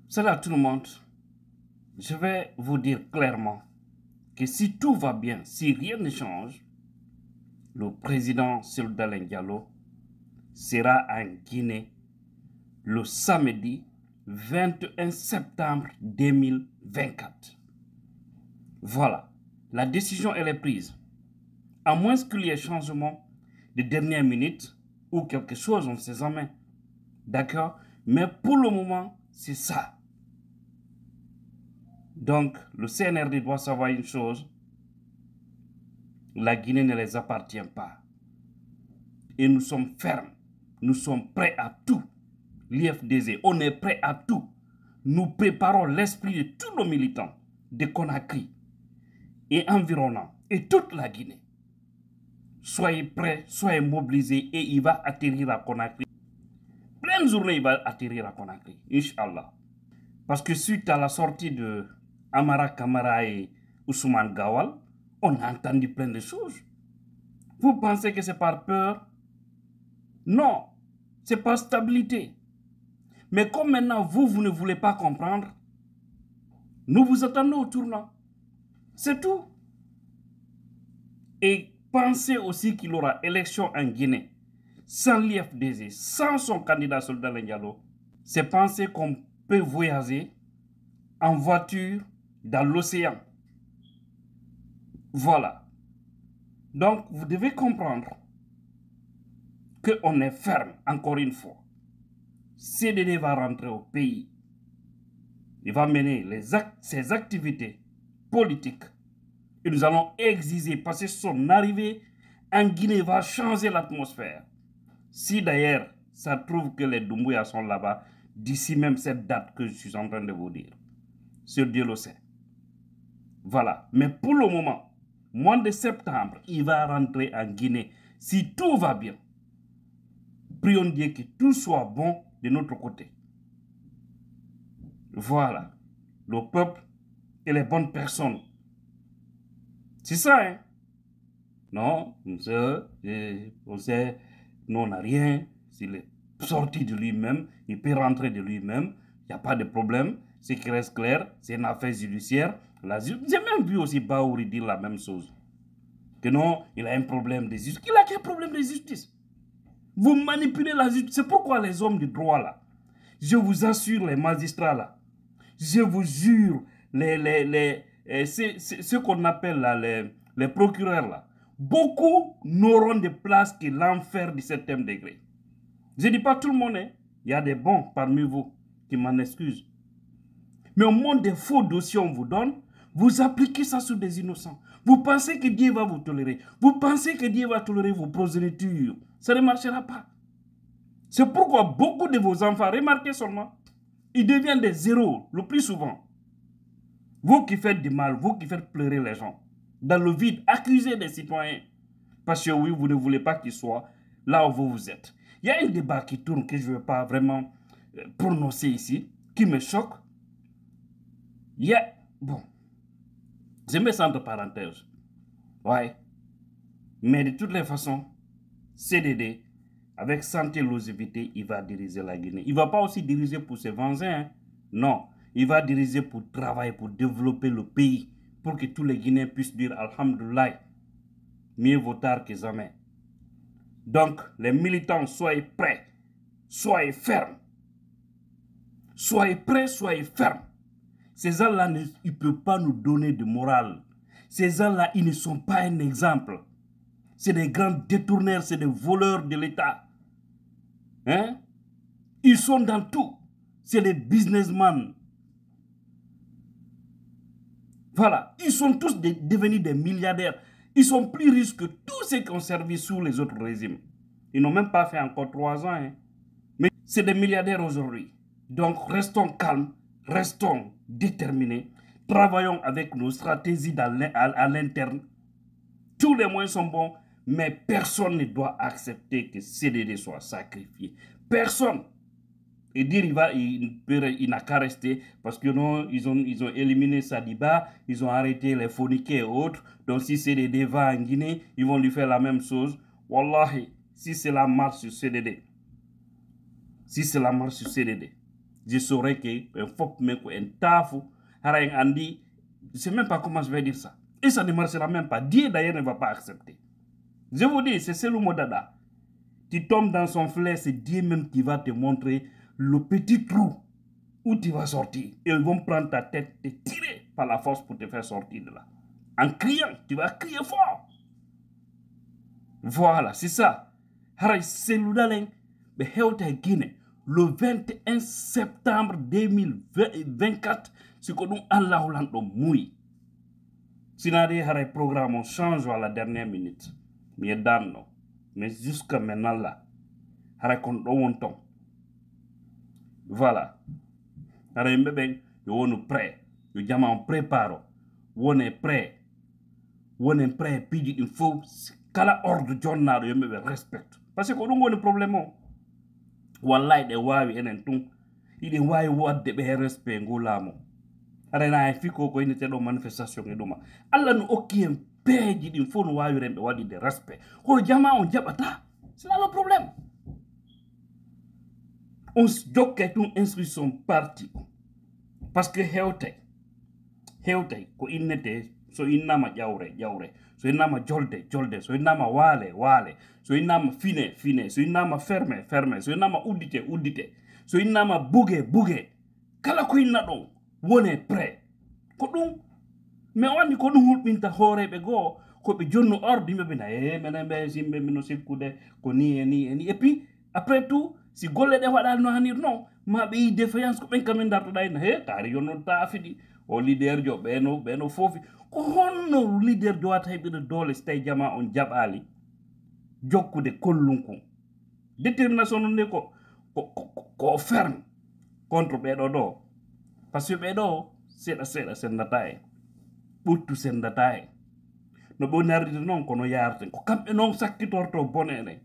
Salut à tout le monde. Je vais vous dire clairement que si tout va bien, si rien ne change, le président Souleymane Diallo sera en Guinée le samedi 21 septembre 2024. Voilà, la décision elle est prise. À moins qu'il y ait changement de dernière minute ou quelque chose, on ne sait jamais. D'accord? Mais pour le moment, c'est ça. Donc, le CNRD doit savoir une chose. La Guinée ne les appartient pas. Et nous sommes fermes. Nous sommes prêts à tout. L'IFDZ, on est prêt à tout. Nous préparons l'esprit de tous nos militants de Conakry et environnants et toute la Guinée. Soyez prêts, soyez mobilisés et il va atterrir à Conakry. Pleine journée, il va atterrir à Conakry, Inch'Allah. Parce que suite à la sortie de Amara Kamara et Ousmane Gawal, on a entendu plein de choses. Vous pensez que c'est par peur? Non, c'est par stabilité. Mais comme maintenant, vous ne voulez pas comprendre, nous vous attendons au tournant. C'est tout. Et pensez aussi qu'il y aura élection en Guinée sans l'IFDZ, sans son candidat Souleymane Diallo. C'est penser qu'on peut voyager en voiture dans l'océan. Voilà. Donc, vous devez comprendre qu'on est ferme, encore une fois. CDD va rentrer au pays. Il va mener ses activités politiques. Et nous allons exiger, parce que son arrivée en Guinée va changer l'atmosphère. Si d'ailleurs, ça trouve que les Doumbouya sont là-bas, d'ici même cette date que je suis en train de vous dire. Sur Dieu le sait. Voilà. Mais pour le moment, mois de septembre, il va rentrer en Guinée. Si tout va bien, prions Dieu que tout soit bon de notre côté. Voilà. Le peuple et les bonnes personnes. C'est ça, hein? Non, on sait, nous on n'a rien. S'il est sorti de lui-même, il peut rentrer de lui-même. Il n'y a pas de problème. Ce qui reste clair, c'est une affaire judiciaire. J'ai même vu aussi Baouri dire la même chose. Que non, il a un problème de justice. Il a quel problème de justice? Vous manipulez la justice. C'est pourquoi les hommes du droit là, je vous assure, les magistrats là, je vous jure, ce qu'on appelle là, les procureurs là, beaucoup n'auront de place que l'enfer du 7e degré. Je ne dis pas tout le monde, hein. Il y a des bons parmi vous qui m'en excusent. Mais au monde des faux dossiers on vous donne, vous appliquez ça sur des innocents. Vous pensez que Dieu va vous tolérer. Vous pensez que Dieu va tolérer vos prosélytures. Ça ne marchera pas. C'est pourquoi beaucoup de vos enfants, remarquez seulement, ils deviennent des héros le plus souvent. Vous qui faites du mal, vous qui faites pleurer les gens, dans le vide, accusez des citoyens. Parce que oui, vous ne voulez pas qu'ils soient là où vous êtes. Il y a un débat qui tourne que je ne veux pas vraiment prononcer ici, qui me choque. Il y a... Bon, je mets ça entre parenthèses. Ouais. Mais de toutes les façons, CDD, avec santé et longévité, il va diriger la Guinée. Il ne va pas aussi diriger pour se venger. Hein? Non. Il va diriger pour travailler, pour développer le pays, pour que tous les Guinéens puissent dire Alhamdoulilah, mieux vaut tard que jamais. Donc, les militants, soyez prêts, soyez fermes. Soyez prêts, soyez fermes. Ces gens-là, ils ne peuvent pas nous donner de morale. Ces gens-là, ils ne sont pas un exemple. C'est des grands détourneurs, c'est des voleurs de l'État. Hein? Ils sont dans tout. C'est des businessmen. Voilà. Ils sont tous devenus des milliardaires. Ils sont plus riches que tous ceux qui ont servi sous les autres régimes. Ils n'ont même pas fait encore 3 ans. Hein? Mais c'est des milliardaires aujourd'hui. Donc, restons calmes, restons déterminés. Travaillons avec nos stratégies à l'interne. Tous les moyens sont bons, mais personne ne doit accepter que CDD soit sacrifié. Personne. Et dire il n'a qu'à rester parce que non, ils ont éliminé Sadiba, ils ont arrêté les phoniqués et autres. Donc si CDD va en Guinée, ils vont lui faire la même chose. Wallahi, si c'est la marche sur CDD, je saurais que un fop me ko en tafu hara en andi, je sais même pas comment je vais dire ça. Et ça ne marchera même pas. Dieu d'ailleurs ne va pas accepter. Je vous dis, c'est Selou Modada. Tu tombes dans son filet, c'est Dieu même qui va te montrer le petit trou où tu vas sortir. Et ils vont prendre ta tête, te tirer par la force pour te faire sortir de là. En criant, tu vas crier fort. Voilà, c'est ça. Haray Selou Dalen, be hewta Guinée, le 21 septembre 2024, c'est que nous Allah lando mouille. Sinadi haray programme, on change à la dernière minute. Mais danno. Mais jusqu'à maintenant là, haray kon do wonton. Voilà. Haray mbebe, yo wonu prêt. Yo jama on prépare. On est prêt. On est prêt. Puis il faut kala ordre journal yo mbebe respecte. Parce que on a un problème. Wallahi de wawi enen tun. Il wawi wadde be respect ngolamo. Haray na fiko ko ine tedo manifestation e duma. Allah no okki en peeji din fo no wawi rembe wadi de respect. Ko jama on jabata. C'est là le problème. On se jokke tun inscription parti. Parce que hewte ko innete so innama jawre so innama jolde so innama wale so innama fine so innama ferme so innama uddite so innama buge kala ko inna don wone prêt ko dum mais wandi ko dum hulbinta hoorebe go ko be jonno ordre be na menen be simbe mino sikkude ko ni et puis après tout si golle de wadal no hanir non ma be défaillance ko ben kamen darto dayna tari yonno taafidi o leader jo beno fofi ko honno leader jo wata hebide dole stay jama on jabali jokkude kollunku détermination ne ko ferme contre bedo do parce que bedo seda sendatae buttu sendatae no bonardi non kono yarte ko kambe non sakkitorto bonene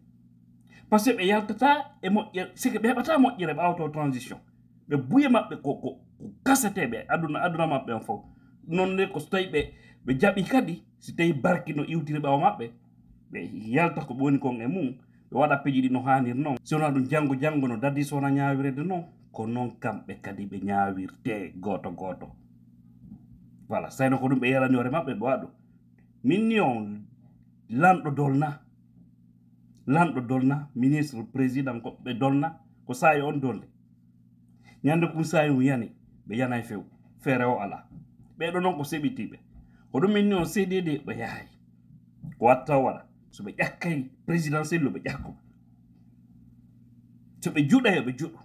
parce que be yaltata e mo c'est que be bata mo jere auto transition be buye mabbe ko kasete be aduna mabbe en fo non ne ko stay be jabi kadi si tay barki no iwtire baw mabbe be yalta ko boni ko e mum be wada peji no hanir non si on adu jango no dadi sona nyaawirede non ko non kambe kadi be nyaawirte goto voilà sayno ko dum be yalani hore mabbe be wadu mignon lando ministre président ko be dolna ko sayi on dolde nyande ko sayi yani be yana few fere o ala be do non ko sebitibe ko dum mignon CDD be yahay ko watta wala so be yakkay présidentiel be yakko so be juda be judo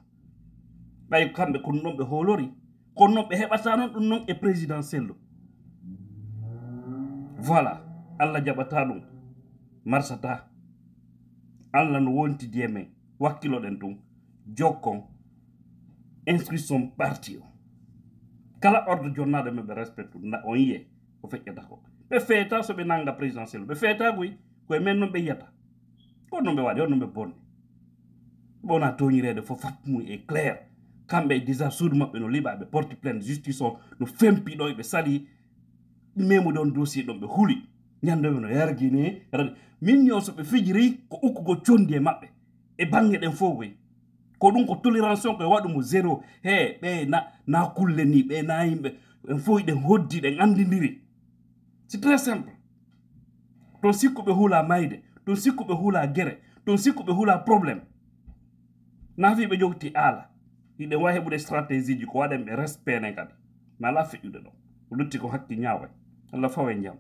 bay kambe ko non be holori ko non be hebata non dum non e présidentiel voilà Allah jabata dum marsata Allah no wonti dieme wakilo den tum jokkon inscription parti kala ordre journal me be respectu na on ye ko fekkata ko be feta so be nanga présidentiel be feta guy ko men no be yata ko no be wadi on no be bonni bona toñirede fo fatmu e clair kambe déjà suudu mabbe no liba be porte plainte justice on no fempi do be sali memu don dossier don be huli nyande no yargini min yo so be fijiri ko ukkugo condi e mabbe e bange den fogoy ko dum ko tolérance ko wadu mo zéro be na kulle ni be na yimbe en foy den hoddi den andindiri c'est très simple to sikku be hula mayde to sikku be hula gere to sikku be hula problème na fi be jogti ala ide wa hebude stratégie ji ko wadem be respect ne kadi ma la fi jude do lutti ko hakki nyaawa Allah fawe nyam